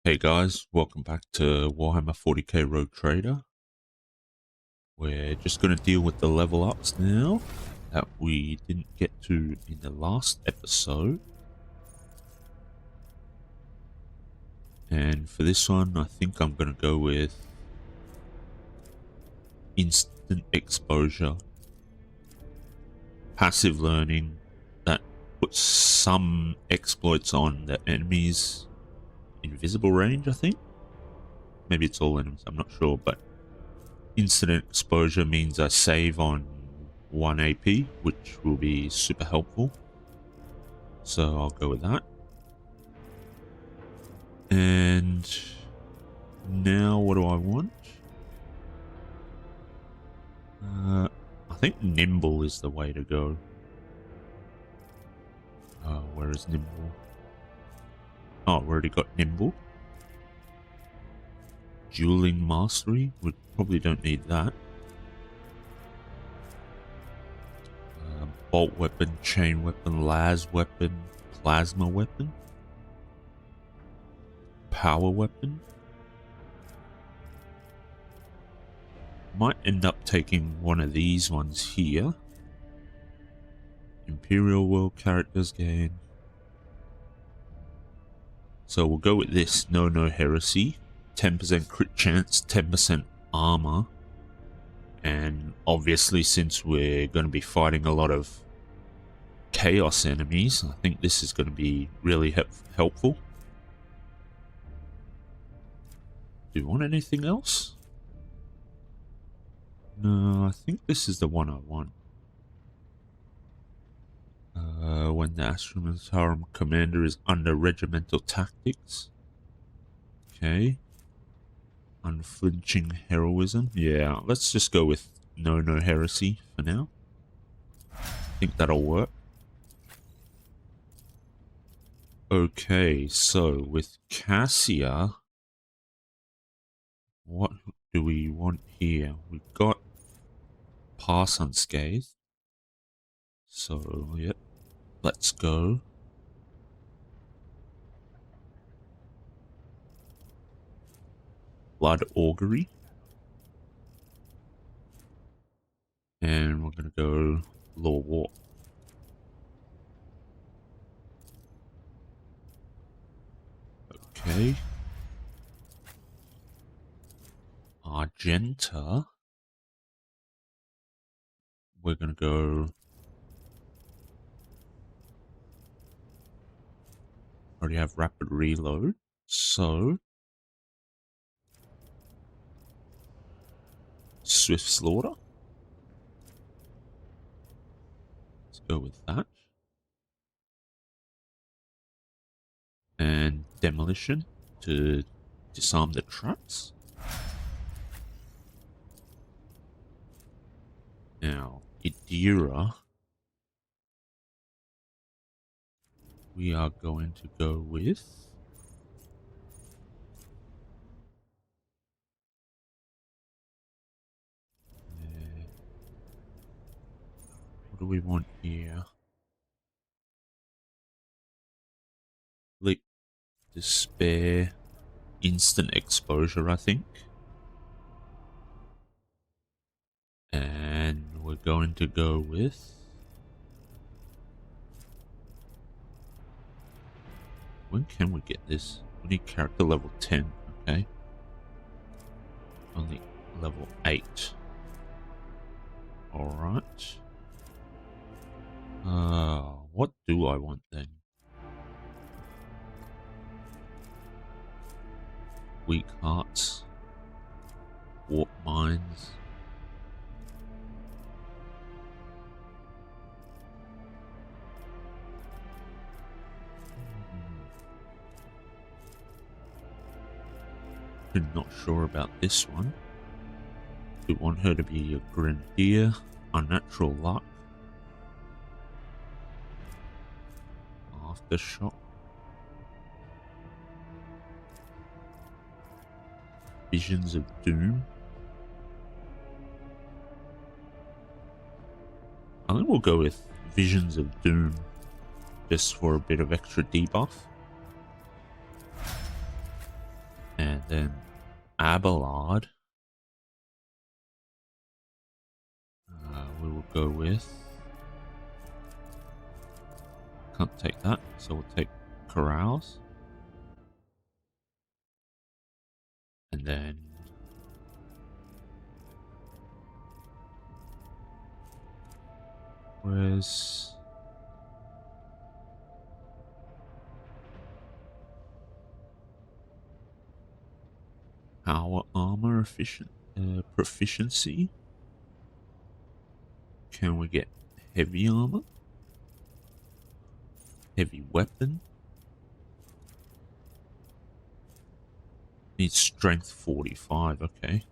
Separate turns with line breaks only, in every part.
Hey guys, welcome back to Warhammer 40k Rogue Trader. We're just going to deal with the level ups now that we didn't get to in the last episode. And for this one, I think I'm going to go with instant exposure, passive learning that puts some exploits on the enemy's invisible range, I think. Maybe it's all enemies, I'm not sure, but instant exposure means I save on 1 AP, which will be super helpful. So I'll go with that. And now what do I want? I think nimble is the way to go. Where is nimble? Oh, we already got nimble. Dueling mastery, we probably don't need that. Bolt weapon, chain weapon, las weapon, plasma weapon, power weapon. Might end up taking one of these ones here. Imperial World characters gain. So we'll go with this, no heresy. 10% crit chance, 10% armor. And obviously, since we're going to be fighting a lot of chaos enemies, I think this is going to be really helpful. Do you want anything else? No, I think this is the one I want. When the Astromentarum commander is under regimental tactics. Okay. Unflinching heroism. Yeah, let's just go with no heresy for now. I think that'll work. Okay, so with Cassia, what do we want here? We've got pass unscathed. So, yep, let's go. Blood augury. And we're going to go law walk. Okay. Argenta. We're going to go... Already have rapid reload. So... Swift slaughter. Let's go with that. And demolition to disarm the traps. Now, Idira, we are going to go with what do we want here? Like despair, instant exposure, I think. And we're going to go with... When can we get this? We need character level 10, okay. Only level 8. Alright. What do I want then? Weak hearts. Warp minds. I'm not sure about this one. We want her to be a grenadier, unnatural luck, aftershock, visions of doom. I think we'll go with visions of doom, just for a bit of extra debuff. then Abelard. We will go with... Can't take that, so we'll take Corrals. And then... Where's... Power armor proficiency? Can we get heavy armor? Heavy weapon? Needs strength 45, okay.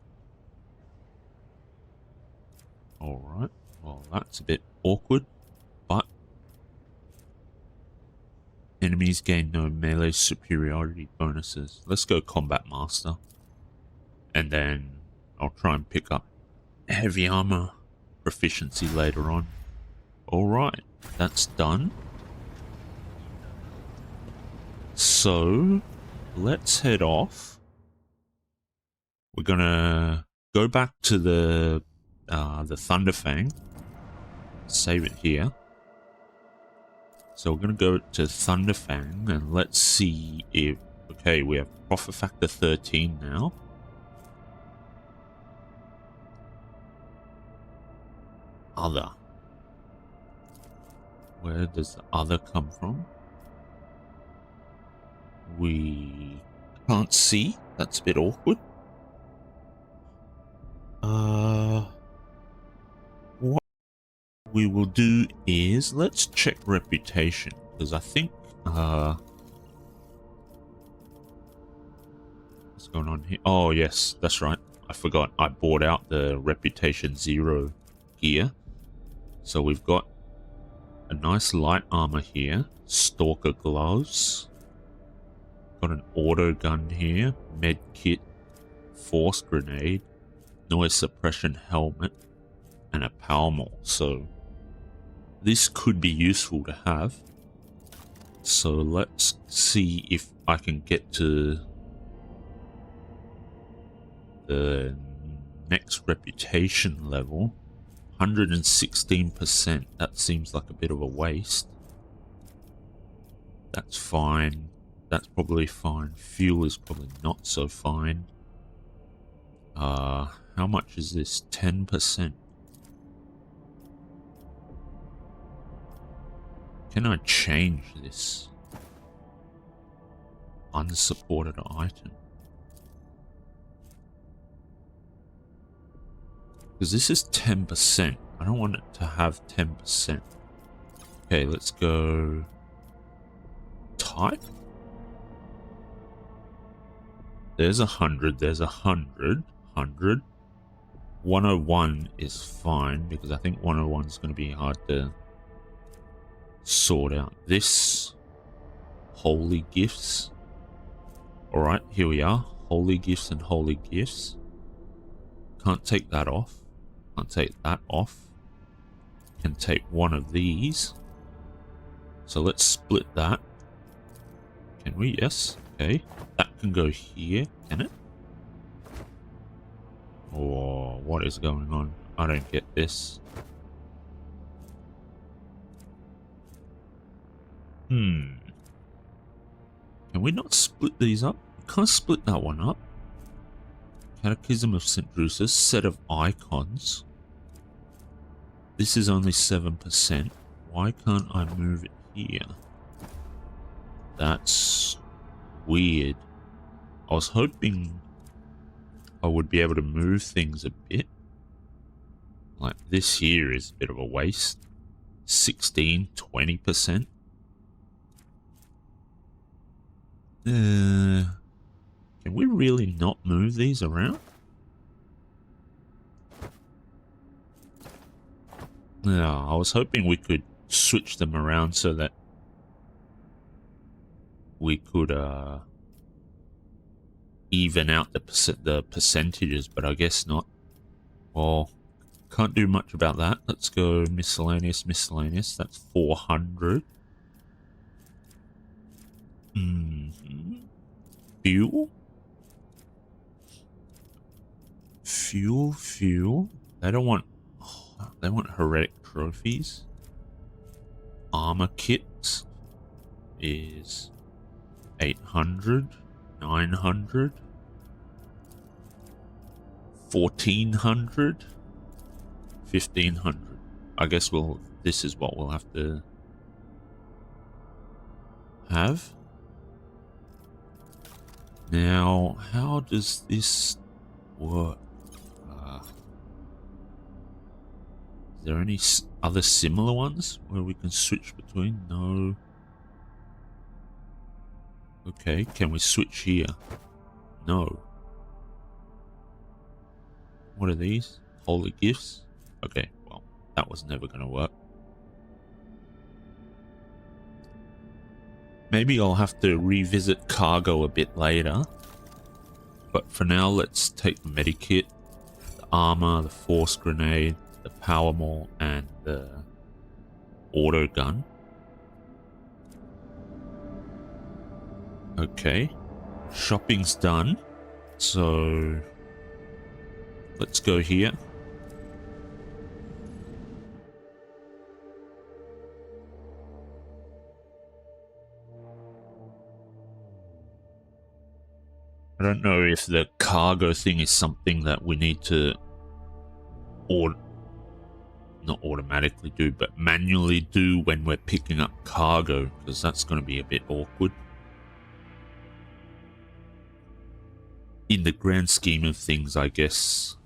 Alright, well that's a bit awkward, but enemies gain no melee superiority bonuses. Let's go Combat Master. And then I'll try and pick up heavy armor proficiency later on. Alright, that's done. So, let's head off. We're gonna go back to the Thunderfang. Save it here. So we're gonna go to Thunderfang and let's see if... Okay, we have Profit Factor 13 now. Other. Where does the other come from? We can't see. That's a bit awkward. What we will do is let's check reputation, because I think what's going on here? Oh yes, that's right. I forgot. I bought out the reputation 0 gear. So we've got a nice light armor here, stalker gloves, got an auto gun here, med kit, force grenade, noise suppression helmet, and a power maul. So this could be useful to have. So let's see if I can get to the next reputation level. 116%. That seems like a bit of a waste. That's fine. That's probably fine. Fuel is probably not so fine. How much is this? 10%. Can I change this? Unsupported item. Because this is 10%. I don't want it to have 10%. Okay, let's go... Type? There's 100, there's 100, 100. 101 is fine, because I think 101 is going to be hard to sort out. This... Holy Gifts. Alright, here we are. Holy Gifts and Holy Gifts. Can't take that off. Can't take that off. Can take one of these. So let's split that. Can we? Yes. Okay. That can go here, can it? Oh, what is going on? I don't get this. Can we not split these up? We can't split that one up. Catechism of St. Drusus, set of icons. This is only 7%. Why can't I move it here? That's weird. I was hoping I would be able to move things a bit. Like this here is a bit of a waste. 16, 20%. Can we really not move these around? No, I was hoping we could switch them around so that we could even out the percentages, but I guess not. Well, can't do much about that. Let's go miscellaneous, miscellaneous. That's 400. Fuel? Fuel. They don't want... Oh, they want heretic trophies. Armor kits is 800, 900, 1400, 1500. I guess this is what we'll have to have. Now, how does this work? Is there any other similar ones where we can switch between? No. Okay, can we switch here? No. What are these? Holy gifts? Okay, well, that was never going to work. Maybe I'll have to revisit cargo a bit later. But for now, let's take the medikit, the armor, the force grenade, the power maul, and the auto gun. Okay, shopping's done. So let's go here. I don't know if the cargo thing is something that we need to not automatically do, but manually do when we're picking up cargo, because that's going to be a bit awkward. In the grand scheme of things, I guess.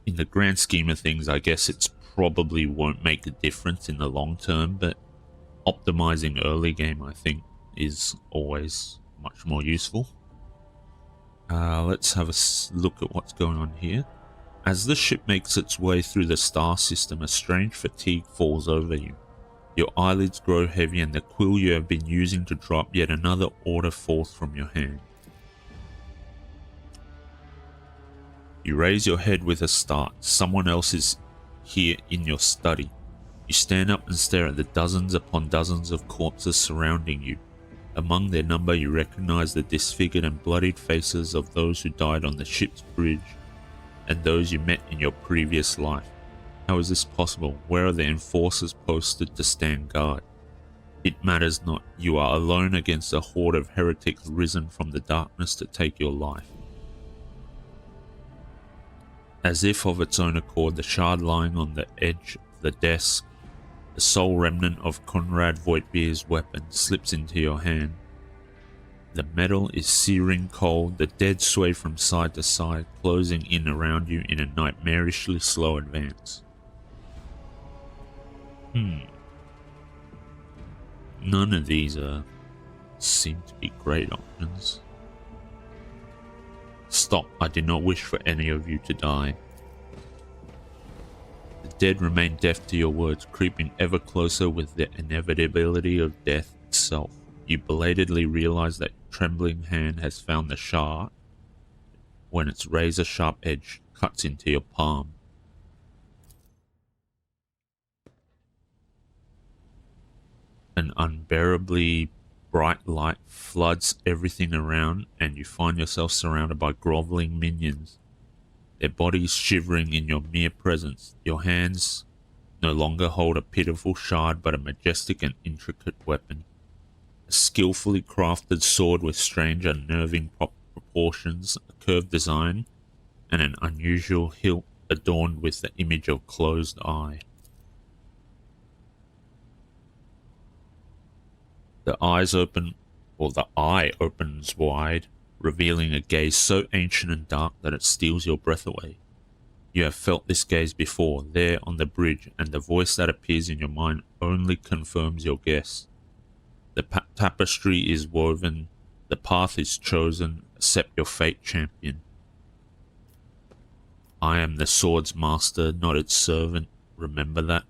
In the grand scheme of things, I guess it's probably won't make a difference in the long term, but optimizing early game, I think, is always much more useful. Let's have a look at what's going on here. As the ship makes its way through the star system, a strange fatigue falls over you. Your eyelids grow heavy and the quill you have been using to drop yet another order falls from your hand. You raise your head with a start. Someone else is here in your study. You stand up and stare at the dozens upon dozens of corpses surrounding you. Among their number, you recognize the disfigured and bloodied faces of those who died on the ship's bridge and those you met in your previous life. How is this possible? Where are the enforcers posted to stand guard? It matters not. You are alone against a horde of heretics risen from the darkness to take your life. As if of its own accord, the shard lying on the edge of the desk, the sole remnant of Conrad Voigtbeer's weapon, slips into your hand. The metal is searing cold, the dead sway from side to side, closing in around you in a nightmarishly slow advance. None of these seem to be great options. Stop, I do not wish for any of you to die. The dead remain deaf to your words, creeping ever closer with the inevitability of death itself. You belatedly realize that your trembling hand has found the shard when its razor-sharp edge cuts into your palm. An unbearably bright light floods everything around, and you find yourself surrounded by groveling minions, their bodies shivering in your mere presence. Your hands no longer hold a pitiful shard, but a majestic and intricate weapon. A skillfully crafted sword with strange, unnerving proportions, a curved design, and an unusual hilt adorned with the image of closed eye. The eye opens wide, revealing a gaze so ancient and dark that it steals your breath away. You have felt this gaze before, there on the bridge, and the voice that appears in your mind only confirms your guess. The tapestry is woven, the path is chosen, accept your fate, champion. I am the sword's master, not its servant. Remember that.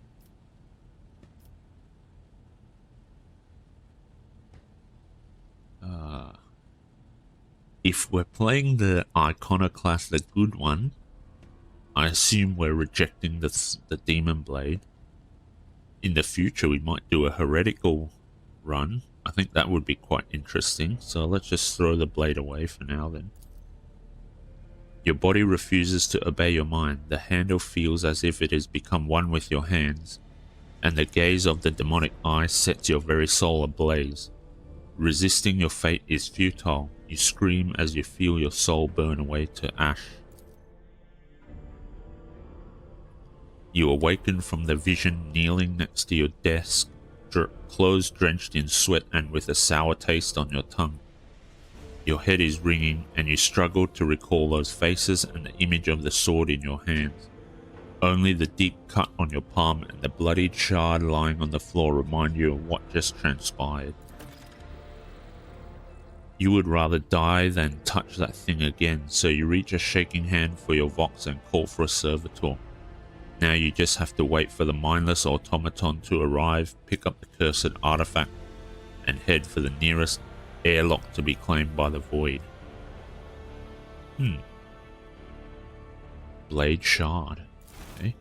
If we're playing the Iconoclast, the good one, I assume we're rejecting the Demon Blade. In the future, we might do a heretical run. I think that would be quite interesting. So let's just throw the blade away for now then. Your body refuses to obey your mind. The handle feels as if it has become one with your hands, and the gaze of the demonic eye sets your very soul ablaze. Resisting your fate is futile. You scream as you feel your soul burn away to ash. You awaken from the vision kneeling next to your desk, clothes drenched in sweat and with a sour taste on your tongue. Your head is ringing and you struggle to recall those faces and the image of the sword in your hands. Only the deep cut on your palm and the bloodied shard lying on the floor remind you of what just transpired. You would rather die than touch that thing again, so you reach a shaking hand for your Vox and call for a servitor. Now you just have to wait for the mindless automaton to arrive, pick up the cursed artifact, and head for the nearest airlock to be claimed by the void. Blade shard. Okay.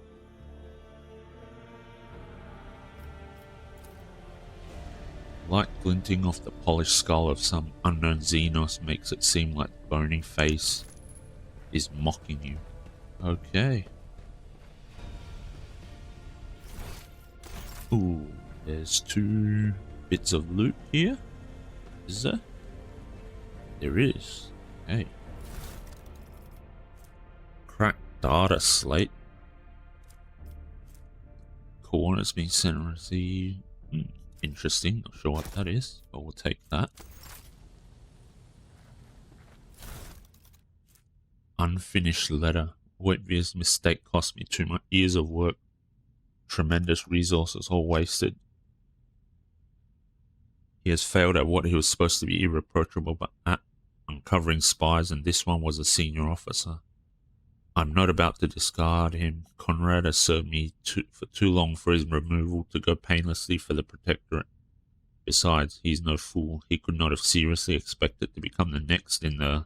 Light glinting off the polished skull of some unknown Xenos makes it seem like the bony face is mocking you. Okay. Ooh, there's 2 bits of loot here. Is there? There is. Okay. Cracked data slate. Coordinates being sent and received. Interesting. Not sure what that is, but we'll take that. Unfinished letter. Whitbeer's mistake cost me too much years of work. Tremendous resources all wasted. He has failed at what he was supposed to be irreproachable but at uncovering spies, and this one was a senior officer. I'm not about to discard him. Conrad has served me for too long for his removal to go painlessly for the Protectorate. Besides, he's no fool. He could not have seriously expected to become the next in the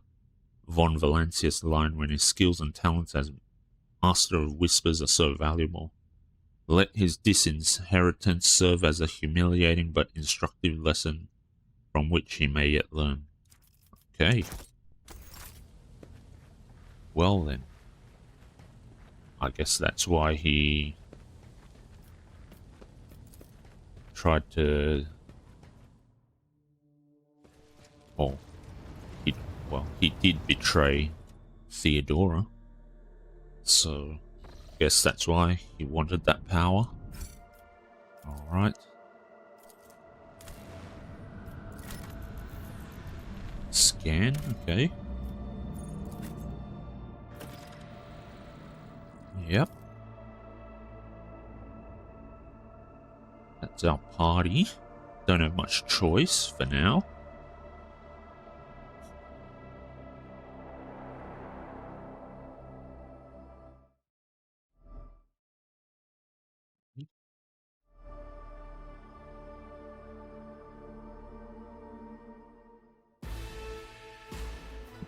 von Valancius line when his skills and talents as Master of Whispers are so valuable. Let his disinheritance serve as a humiliating but instructive lesson from which he may yet learn. Okay. Well then. I guess that's why he tried to... Oh. He did betray Theodora. So... guess that's why he wanted that power. Alright. Scan, okay. Yep. That's our party. Don't have much choice for now.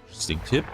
Interesting tip.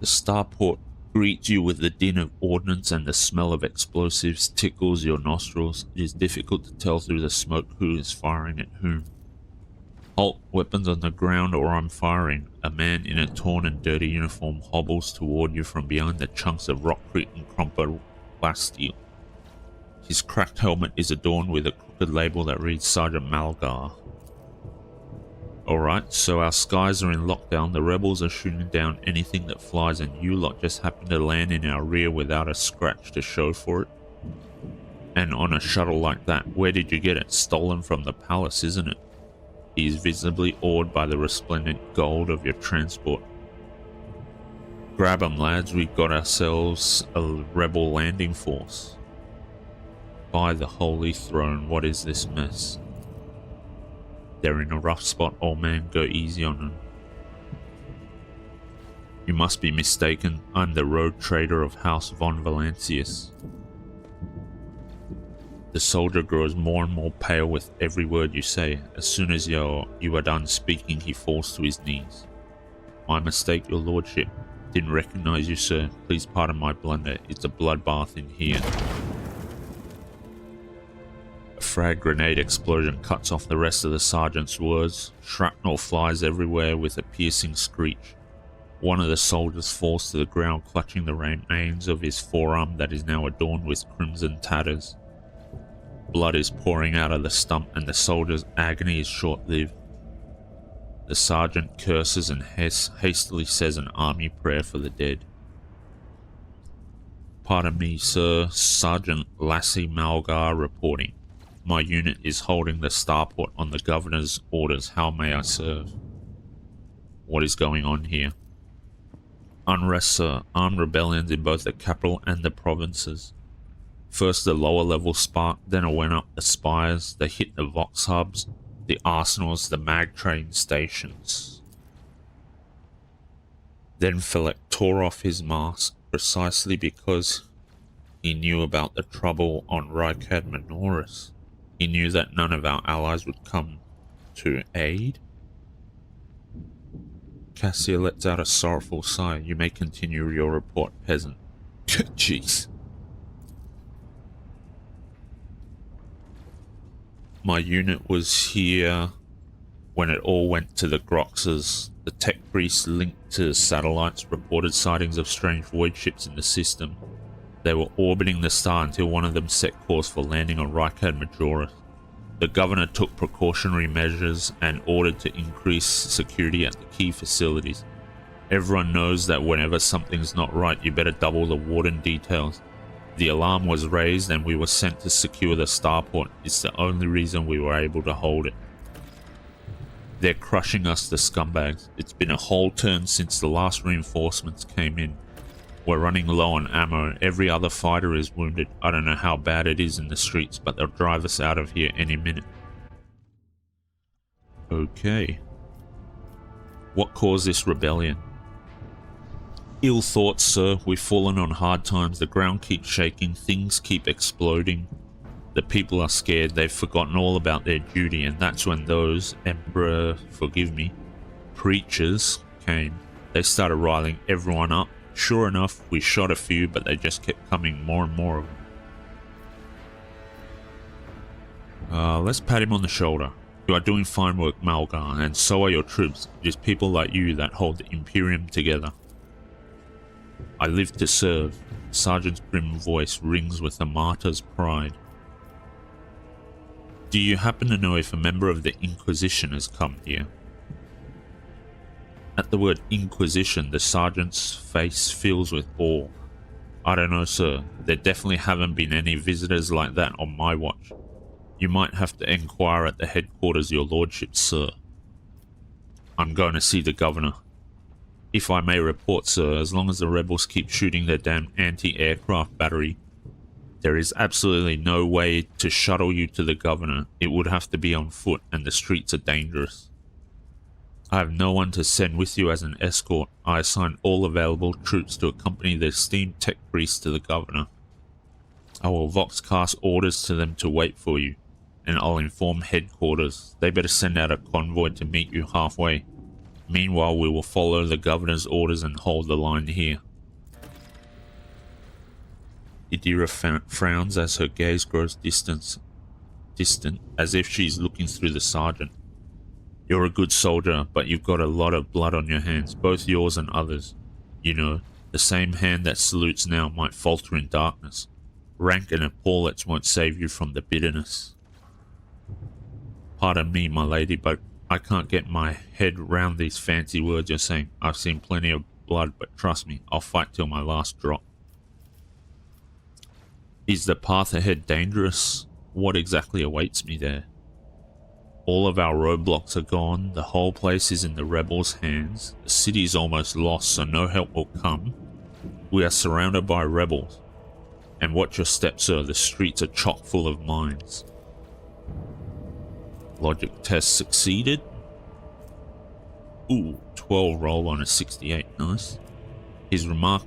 The starport greets you with the din of ordnance, and the smell of explosives tickles your nostrils. It is difficult to tell through the smoke who is firing at whom. Halt, weapons on the ground or I'm firing. A man in a torn and dirty uniform hobbles toward you from behind the chunks of rockcrete and crumpled glass steel. His cracked helmet is adorned with a crooked label that reads Sergeant Malgar. Alright, so our skies are in lockdown, the rebels are shooting down anything that flies, and you lot just happen to land in our rear without a scratch to show for it. And on a shuttle like that, where did you get it? Stolen from the palace, isn't it? He is visibly awed by the resplendent gold of your transport. Grab 'em, lads, we've got ourselves a rebel landing force. By the holy throne, what is this mess? They're in a rough spot, old man. Go easy on them. You must be mistaken. I'm the road trader of House von Valancius. The soldier grows more and more pale with every word you say. As soon as you are done speaking, he falls to his knees. My mistake, your lordship. Didn't recognize you, sir. Please pardon my blunder. It's a bloodbath in here. A frag grenade explosion cuts off the rest of the sergeant's words. Shrapnel flies everywhere with a piercing screech. One of the soldiers falls to the ground, clutching the remains of his forearm that is now adorned with crimson tatters. Blood is pouring out of the stump, and the soldier's agony is short-lived. The sergeant curses and hastily says an army prayer for the dead. Pardon me, sir. Sergeant Lassie Malgar reporting. My unit is holding the starport on the governor's orders. How may I serve? What is going on here? Unrest, sir. Armed rebellions in both the capital and the provinces. First the lower level sparked, then it went up the spires. They hit the Vox hubs, the arsenals, the mag train stations. Then Felek tore off his mask precisely because he knew about the trouble on Rykad Minoris. He knew that none of our allies would come to aid. Cassia lets out a sorrowful sigh. You may continue your report, peasant. Jeez. My unit was here when it all went to the Groxes. The tech priests linked to satellites reported sightings of strange void ships in the system. They were orbiting the star until one of them set course for landing on Rykad Majoris. The governor took precautionary measures and ordered to increase security at the key facilities. Everyone knows that whenever something's not right, you better double the warden details. The alarm was raised and we were sent to secure the starport. It's the only reason we were able to hold it. They're crushing us, the scumbags. It's been a whole turn since the last reinforcements came in. We're running low on ammo. Every other fighter is wounded. I don't know how bad it is in the streets, but they'll drive us out of here any minute. Okay. What caused this rebellion? Ill thoughts, sir. We've fallen on hard times. The ground keeps shaking. Things keep exploding. The people are scared. They've forgotten all about their duty, and that's when those, Emperor, forgive me, preachers came. They started riling everyone up. Sure enough, we shot a few, but they just kept coming, more and more of them. Let's pat him on the shoulder. You are doing fine work, Malgar, and so are your troops. It is people like you that hold the Imperium together. I live to serve. The sergeant's grim voice rings with a martyr's pride. Do you happen to know if a member of the Inquisition has come here? At the word Inquisition, the sergeant's face fills with awe. I don't know, sir. There definitely haven't been any visitors like that on my watch. You might have to inquire at the headquarters, your lordship, sir. I'm going to see the governor. If I may report, sir, as long as the rebels keep shooting their damn anti-aircraft battery, there is absolutely no way to shuttle you to the governor. It would have to be on foot, and the streets are dangerous. I have no one to send with you as an escort. I assign all available troops to accompany the esteemed tech priest to the governor. I will voxcast orders to them to wait for you, and I'll inform headquarters. They better send out a convoy to meet you halfway. Meanwhile, we will follow the governor's orders and hold the line here. Idira frowns as her gaze grows distant, as if she's looking through the sergeant. You're a good soldier, but you've got a lot of blood on your hands, both yours and others. You know, the same hand that salutes now might falter in darkness. Rank and epaulets won't save you from the bitterness. Pardon me, my lady, but I can't get my head round these fancy words you're saying. I've seen plenty of blood, but trust me, I'll fight till my last drop. Is the path ahead dangerous? What exactly awaits me there? All of our roadblocks are gone. The whole place is in the rebels' hands. The city is almost lost, so no help will come. We are surrounded by rebels. And watch your steps, sir. The streets are chock full of mines. Logic test succeeded. Ooh, 12 roll on a 68. Nice. His remark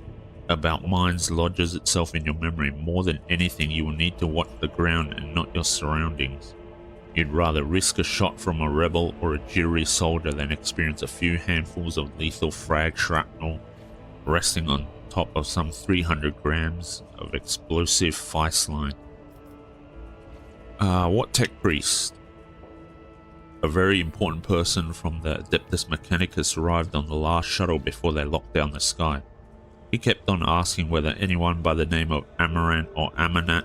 about mines lodges itself in your memory. More than anything, you will need to watch the ground and not your surroundings. You'd rather risk a shot from a rebel or a jittery soldier than experience a few handfuls of lethal frag shrapnel resting on top of some 300 grams of explosive feist line. What tech priest? A very important person from the Adeptus Mechanicus arrived on the last shuttle before they locked down the sky. He kept on asking whether anyone by the name of Amaranth or Amanat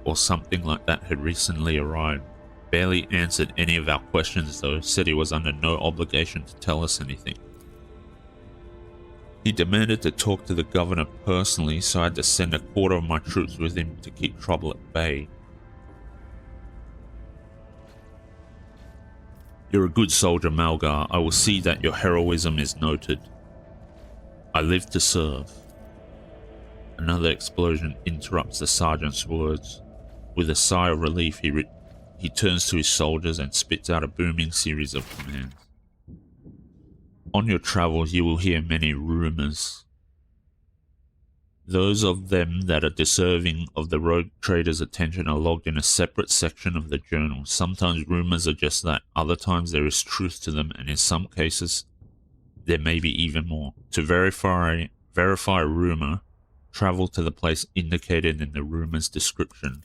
or something like that had recently arrived. Barely answered any of our questions though, said he was under no obligation to tell us anything. He demanded to talk to the governor personally, so I had to send a quarter of my troops with him to keep trouble at bay. You're a good soldier, Malgar. I will see that your heroism is noted. I live to serve. Another explosion interrupts the sergeant's words. With a sigh of relief, he turns to his soldiers and spits out a booming series of commands. On your travels, you will hear many rumors. Those of them that are deserving of the rogue trader's attention are logged in a separate section of the journal. Sometimes rumors are just that, other times there is truth to them, and in some cases there may be even more. To verify a rumor, travel to the place indicated in the rumor's description.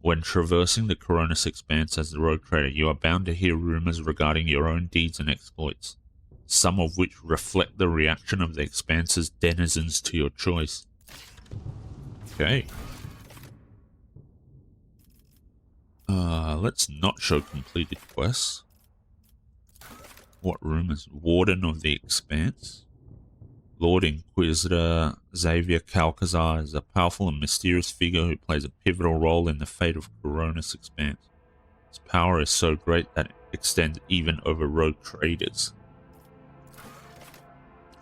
When traversing the Coronis Expanse as the rogue trader, you are bound to hear rumors regarding your own deeds and exploits, some of which reflect the reaction of the Expanse's denizens to your choice. Okay. Let's not show completed quests. What rumors? Warden of the Expanse? Lord Inquisitor Xavier Calcazar is a powerful and mysterious figure who plays a pivotal role in the fate of Coronis Expanse. His power is so great that it extends even over rogue traders.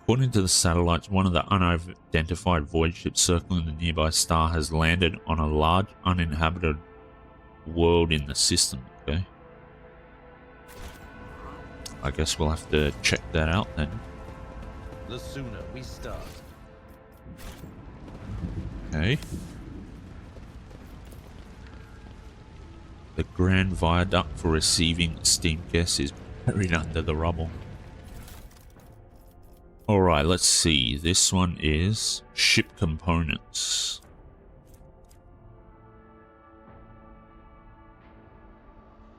According to the satellites, one of the unidentified void ships circling the nearby star has landed on a large uninhabited world in the system. Okay. I guess we'll have to check that out then.
The sooner we start.
Okay. The grand viaduct for receiving esteemed guests is buried under the rubble. Alright, let's see. This one is ship components.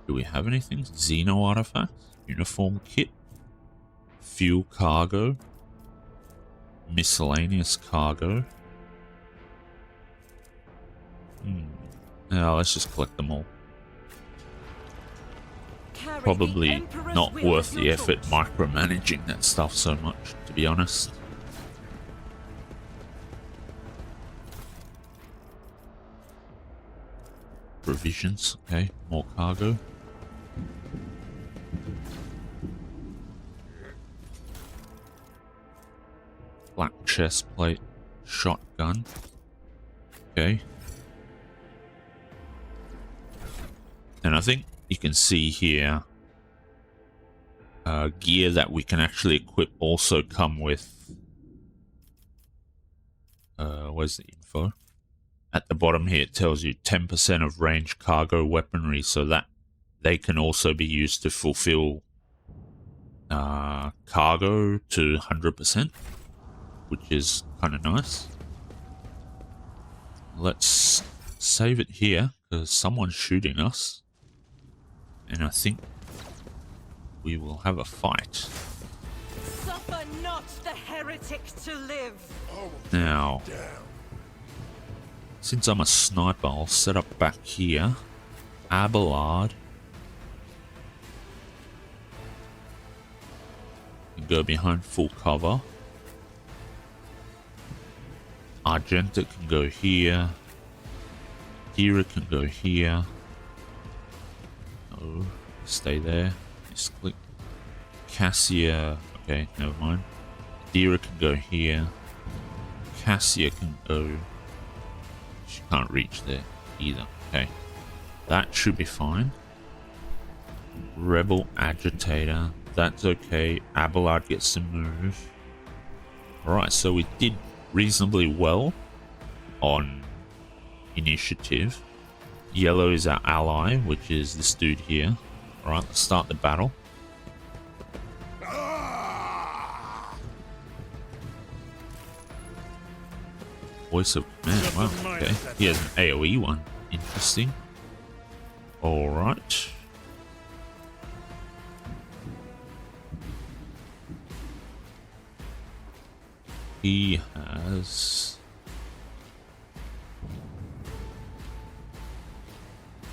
Do we have anything? Xeno artifacts? Uniform kit? Fuel cargo? Miscellaneous cargo? Now let's just collect them all. Probably not worth the effort micromanaging that stuff so much, to be honest. Provisions, okay, more cargo. Black chest plate, shotgun. Okay. And I think you can see here gear that we can actually equip also come with where's the info? At the bottom here it tells you 10% of range cargo weaponry, so that they can also be used to fulfill cargo to 100%, which is kind of nice. Let's save it here because someone's shooting us. And I think we will have a fight.
Suffer not the heretic to live.
Now, since I'm a sniper, I'll set up back here. Abelard. And go behind full cover. Argenta can go here. Hera can go here. Oh, stay there. Just click. Cassia. Okay, never mind. Dira can go here. Cassia can go. She can't reach there either. Okay. That should be fine. Rebel Agitator. That's okay. Abelard gets to move. Alright, so we did reasonably well on initiative. Yellow is our ally, which is this dude here. Alright, let's start the battle. Voice of command. Wow, okay. He has an AoE one. Interesting. Alright. He has...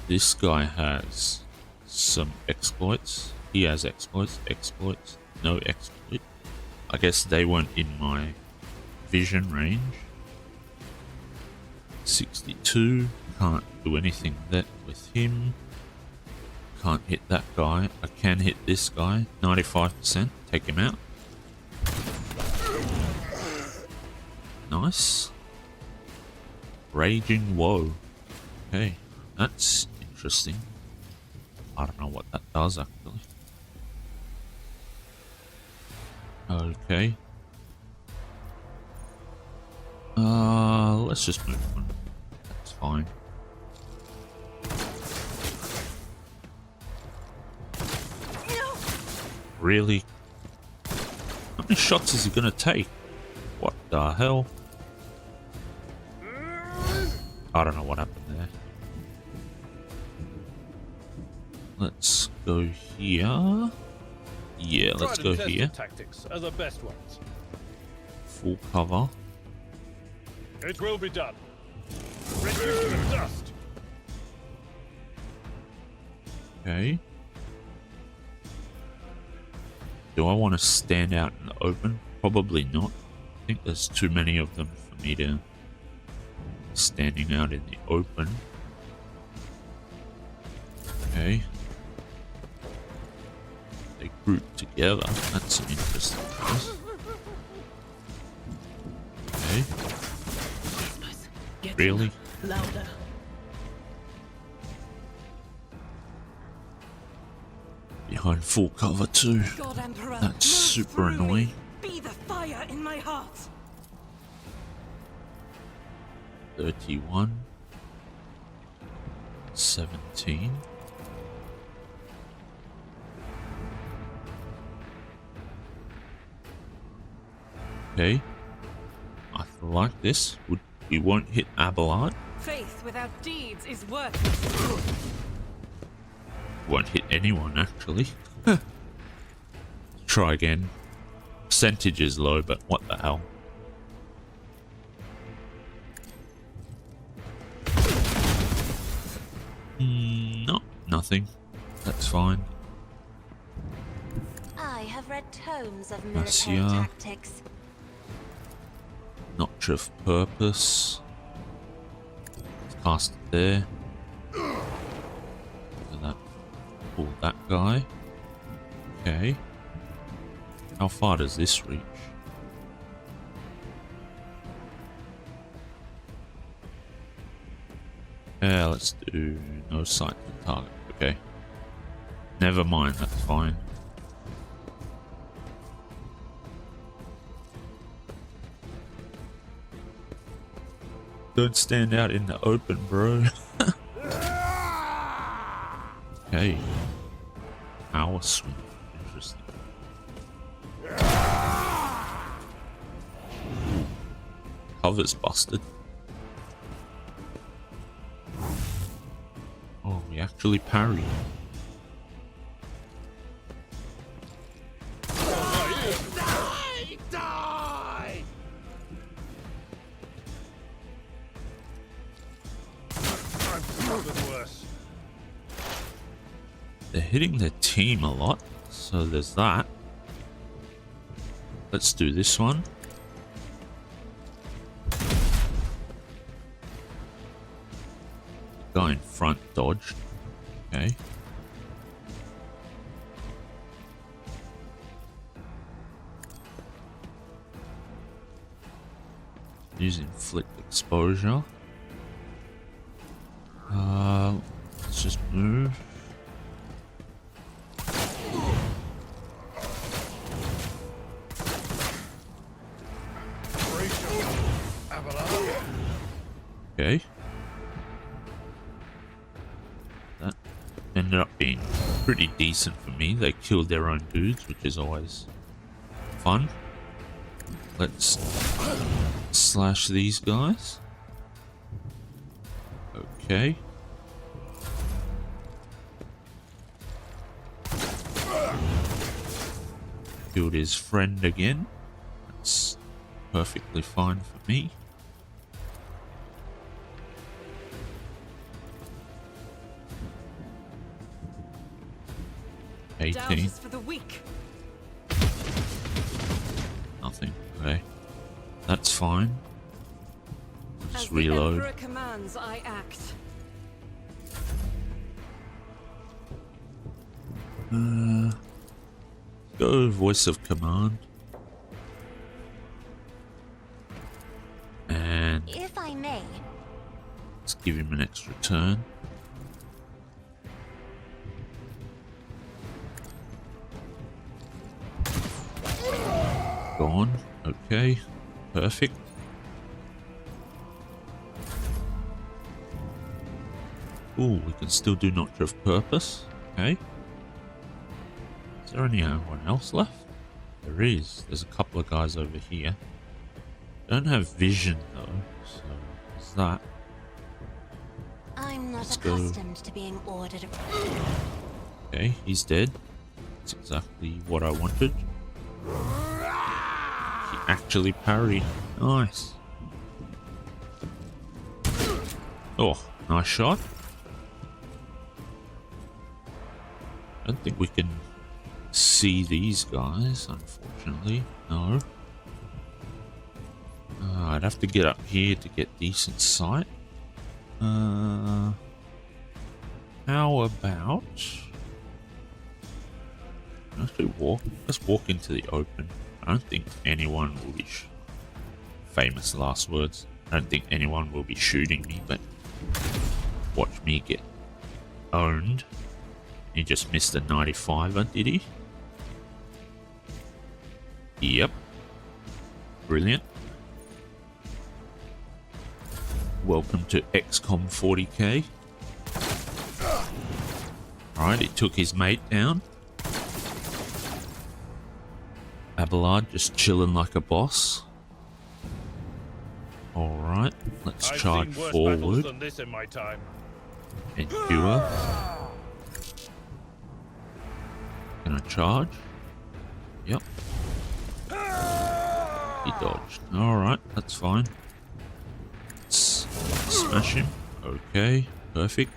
This guy has some exploits. He has exploits, no exploit. I guess they weren't in my vision range. 62, can't do anything with him. Can't hit that guy. I can hit this guy. 95%, take him out. Nice. Raging Woe. Okay, that's interesting. I don't know what that does actually. Okay. Let's just move on. That's fine. Really? How many shots is he gonna take? What the hell? I don't know what happened there. Let's go here. Yeah, let's go here.
Tactics are the best ones.
Full cover.
It will be done. Reduce to dust.
Okay. Do I want to stand out in the open? Probably not. I think there's too many of them for me to standing out in the open. Okay. They group together. That's some interesting things. Okay. Really?
Louder.
Behind full cover too.
God Emperor,
That's
move
super
through me.
annoying.
Be the fire in my heart.
31. 17. Okay. I like this. We won't hit Abelard.
Faith without deeds is worthless.
Won't hit anyone actually. Try again. Percentage is low, but what the hell? No, nothing. That's fine.
I have read tomes of
Marcia.
military tactics.
Notch of purpose. Let's cast it there. And that pull that guy. Okay. How far does this reach? Yeah, let's do no sight to target. Okay. Never mind, that's fine. Don't stand out in the open, bro. Okay. Power swing. Interesting. Cover's busted. Oh, we actually parried.
Die! I'm proven worse.
They're hitting their team a lot, so there's that. Let's do this one. Guy in front dodged. Okay. Use inflict exposure. Let's just move. Okay. That ended up being pretty decent for me. They killed their own dudes, which is always fun. Let's slash these guys. Okay. Killed his friend again. That's perfectly fine for me.
Doubt
18.
is for the weak.
Nothing. Okay. That's fine.
As
Just
the
reload.
Emperor commands, I act.
Go voice of command. And
If I may,
let's give him an extra turn. Gone. Okay. Perfect. Ooh, we can still do Notch of Purpose. Okay. Is there anyone else left? There is. There's a couple of guys over here. Don't have vision though, so what's that?
I'm not
Let's go.
accustomed to being ordered.
Okay, he's dead. That's exactly what I wanted. He actually parried. Nice. Oh, nice shot. I don't think we can see these guys, unfortunately. No. I'd have to get up here to get decent sight. How about... Let's walk into the open. I don't think anyone will be... Famous last words. I don't think anyone will be shooting me, but... Watch me get owned. He just missed a 95er, did he? Yep. Brilliant. Welcome to XCOM 40k. Alright, it took his mate down. Abelard just chilling like a boss. Alright, let's
I've
charge
seen worse
forward.
battles than this in my time.
Endure. Can I charge? Yep. He dodged. Alright, that's fine. Let's smash him. Okay, perfect.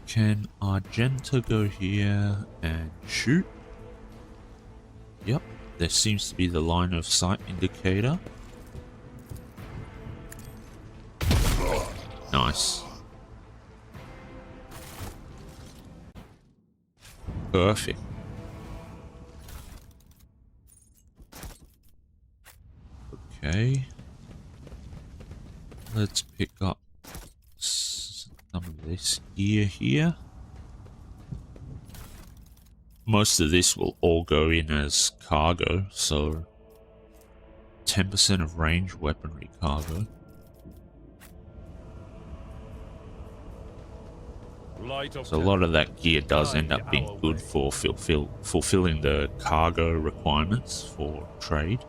Can Argenta go here and shoot? Yep, there seems to be the line of sight indicator. Nice. Perfect. Okay. Let's pick up some of this gear here. Most of this will all go in as cargo, so 10% of range weaponry cargo.
Light of
So a lot of that gear does end up being good for fulfilling the cargo requirements for trade.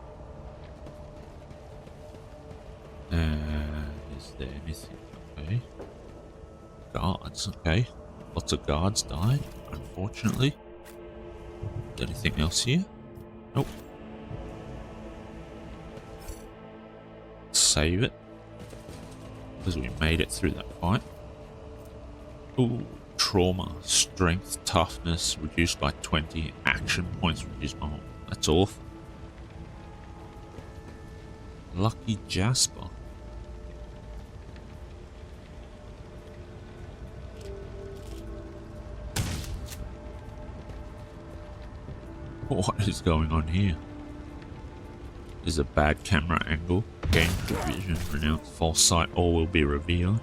Is there anything? Okay. Guards, okay. Lots of guards died, unfortunately. Is there anything else here? Nope. Save it. Because we made it through that fight. Ooh, trauma, strength, toughness reduced by 20, action points reduced by... Oh, that's off. Lucky Jasper. What is going on here? There's a bad camera angle. Game vision pronounced false sight. All will be revealed.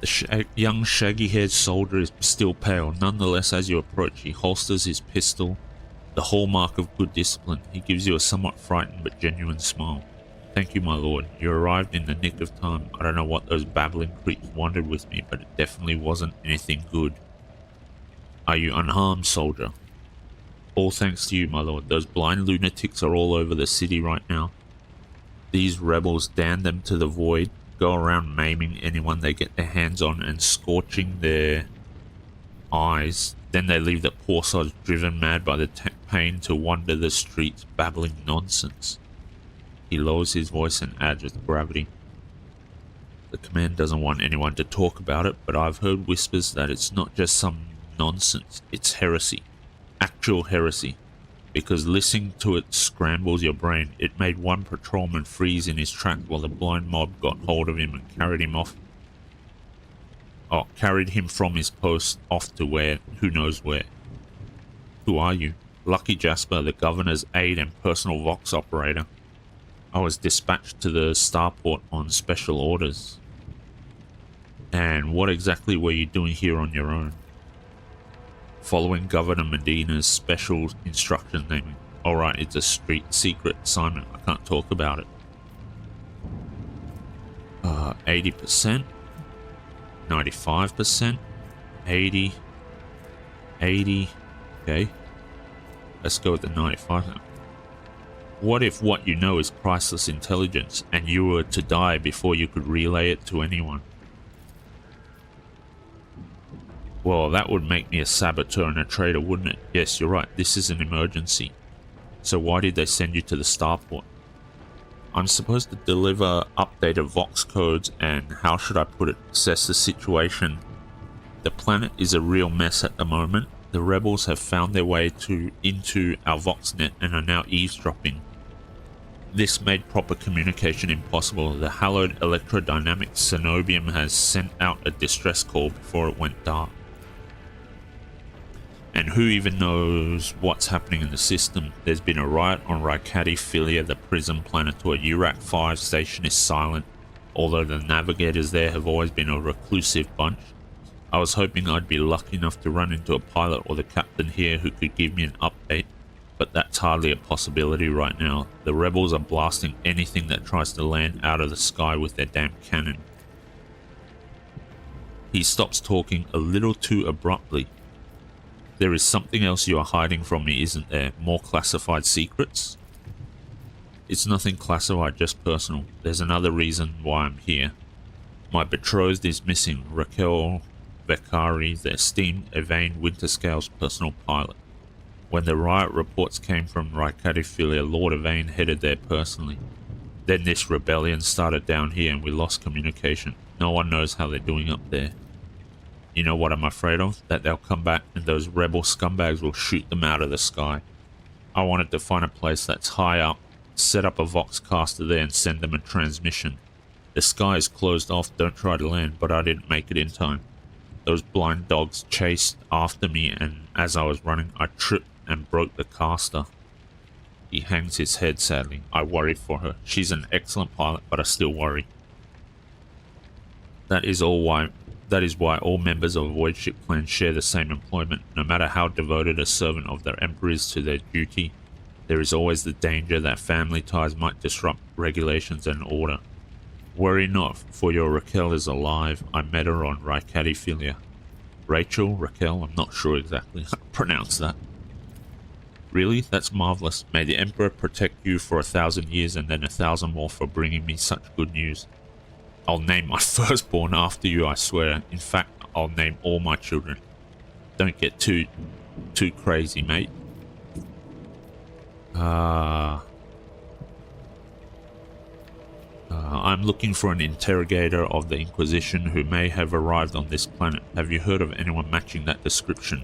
The young shaggy-haired soldier is still pale. Nonetheless, as you approach, he holsters his pistol The hallmark of good discipline. He gives you a somewhat frightened but genuine smile. Thank you, my lord. You arrived in the nick of time. I don't know what those babbling creeps wanted with me, but it definitely wasn't anything good. Are you unharmed, soldier? All thanks to you, my lord. Those blind lunatics are all over the city right now. These rebels damn them to the void, go around maiming anyone they get their hands on and scorching their eyes. Then they leave the poor sods driven mad by the pain to wander the streets babbling nonsense. He lowers his voice and adds with gravity. The command doesn't want anyone to talk about it, but I've heard whispers that it's not just some nonsense, it's heresy. Actual heresy. Because listening to it scrambles your brain. It made one patrolman freeze in his tracks while the blind mob got hold of him and carried him from his post off to who knows where. Who are you? Lucky Jasper, the governor's aide and personal Vox operator. I was dispatched to the starport on special orders. And what exactly were you doing here on your own? Following Governor Medina's special instructions, naming. Alright, it's a street secret assignment. I can't talk about it. 80%. 95%. 80. Okay. Let's go with the 95 now. What if what you know is priceless intelligence and you were to die before you could relay it to anyone? Well, that would make me a saboteur and a traitor, wouldn't it? Yes, you're right. This is an emergency. So why did they send you to the starport? I'm supposed to deliver updated Vox codes and, how should I put it, assess the situation. The planet is a real mess at the moment. The rebels have found their way into our VoxNet and are now eavesdropping. This made proper communication impossible. The hallowed electrodynamic Cenobium has sent out a distress call before it went dark. And who even knows what's happening in the system? There's been a riot on Raikadi Philia, the prison planetoid. Urak 5 station is silent, although the navigators there have always been a reclusive bunch. I was hoping I'd be lucky enough to run into a pilot or the captain here who could give me an update, but that's hardly a possibility right now. The rebels are blasting anything that tries to land out of the sky with their damn cannon. He stops talking a little too abruptly. There is something else you are hiding from me, isn't there? More classified secrets? It's nothing classified, just personal. There's another reason why I'm here. My betrothed is missing, Raquel Beccari, the esteemed Evane Winterscale's personal pilot. When the riot reports came from Raikadiphilia, Lord Evane headed there personally. Then this rebellion started down here and we lost communication. No one knows how they're doing up there. You know what I'm afraid of? That they'll come back and those rebel scumbags will shoot them out of the sky. I wanted to find a place that's high up, set up a Voxcaster there and send them a transmission. The sky is closed off, don't try to land, but I didn't make it in time. Those blind dogs chased after me and as I was running, I tripped and broke the caster. He hangs his head sadly. I worried for her. She's an excellent pilot, but I still worry. That is why all members of a Void Ship clan share the same employment. No matter how devoted a servant of their emperor is to their duty, there is always the danger that family ties might disrupt regulations and order. Worry not, for your Raquel is alive. I met her on Raikadiphilia. Rachel? Raquel? I'm not sure exactly how to pronounce that. Really? That's marvelous. May the Emperor protect you for 1,000 years and then 1,000 more for bringing me such good news. I'll name my firstborn after you, I swear. In fact, I'll name all my children. Don't get too crazy, mate. I'm looking for an interrogator of the Inquisition who may have arrived on this planet. Have you heard of anyone matching that description?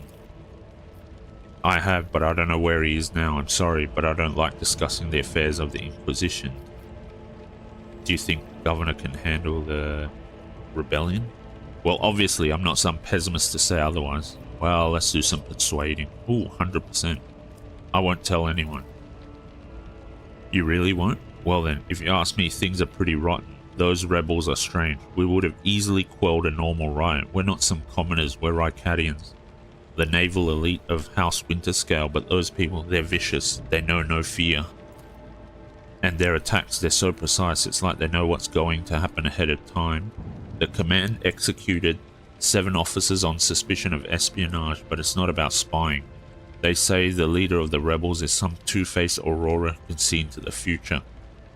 I have, but I don't know where he is now. I'm sorry, but I don't like discussing the affairs of the Inquisition. Do you think the governor can handle the rebellion? Well, obviously, I'm not some pessimist to say otherwise. Well, let's do some persuading. Ooh, 100%. I won't tell anyone. You really won't? Well then, if you ask me, things are pretty rotten. Those rebels are strange. We would have easily quelled a normal riot. We're not some commoners, we're Raikadians. the naval elite of House Winterscale, but those people, they're vicious. They know no fear. And their attacks, they're so precise, it's like they know what's going to happen ahead of time. The command executed 7 officers on suspicion of espionage, but it's not about spying. They say the leader of the rebels is some two-faced Aurora who can see into the future.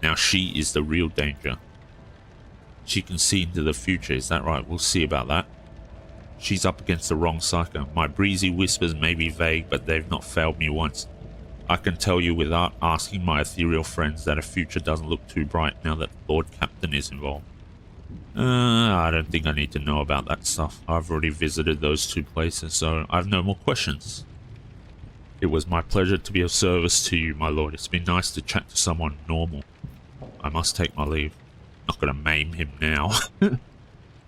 Now she is the real danger. She can see into the future, is that right? We'll see about that. She's up against the wrong psycho. My breezy whispers may be vague, but they've not failed me once. I can tell you without asking my ethereal friends that a future doesn't look too bright now that Lord Captain is involved. I don't think I need to know about that stuff. I've already visited those 2 places, so I have no more questions. It was my pleasure to be of service to you, my lord. It's been nice to chat to someone normal. I must take my leave. Not gonna maim him now.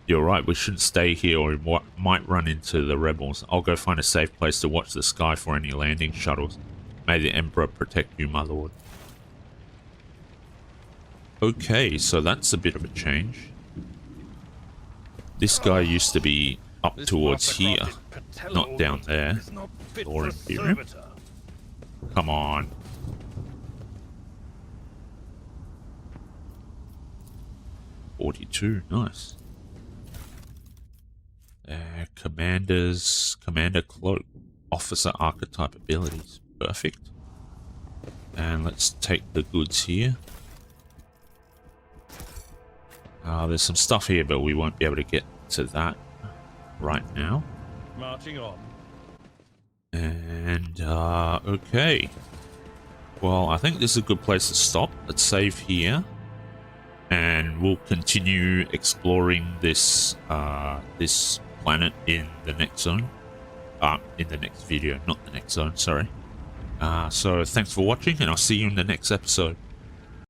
You're right, we shouldn't stay here or we might run into the rebels. I'll go find a safe place to watch the sky for any landing shuttles. May the Emperor protect you, my lord. Okay, so that's a bit of a change. This guy used to be up towards here, not down there. Or Imperium. Come on. "42, nice. Commander Cloak, Officer Archetype abilities, perfect. And let's take the goods here. There's some stuff here, but we won't be able to get to that right now.
Marching on.
And, okay. Well, I think this is a good place to stop. Let's save here. And we'll continue exploring this, this planet in the next zone. In the next video, not the next zone, sorry. So thanks for watching, and I'll see you in the next episode.